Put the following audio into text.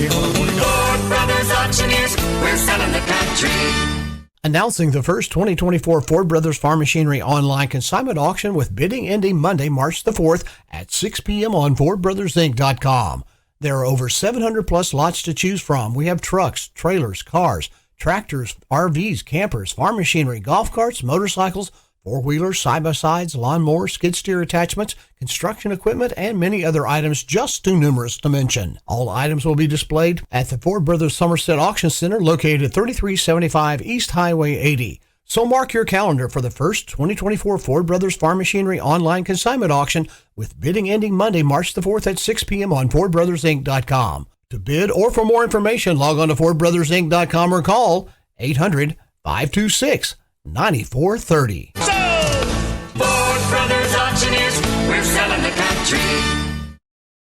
Ford Brothers Auctioneers, we're selling the country. Announcing the first 2024 Ford Brothers Farm Machinery online consignment auction with bidding ending Monday, March the 4th at 6 p.m. on FordBrothersInc.com. There are over 700 plus lots to choose from. We have trucks, trailers, cars, tractors, RVs, campers, farm machinery, golf carts, motorcycles, four-wheelers, side-by-sides, lawnmowers, skid steer attachments, construction equipment, and many other items just too numerous to mention. All items will be displayed at the Ford Brothers Somerset Auction Center located at 3375 East Highway 80. So mark your calendar for the first 2024 Ford Brothers Farm Machinery online consignment auction with bidding ending Monday, March the 4th at 6 p.m. on FordBrothersInc.com. To bid or for more information, log on to FordBrothersInc.com or call 800-526-9430.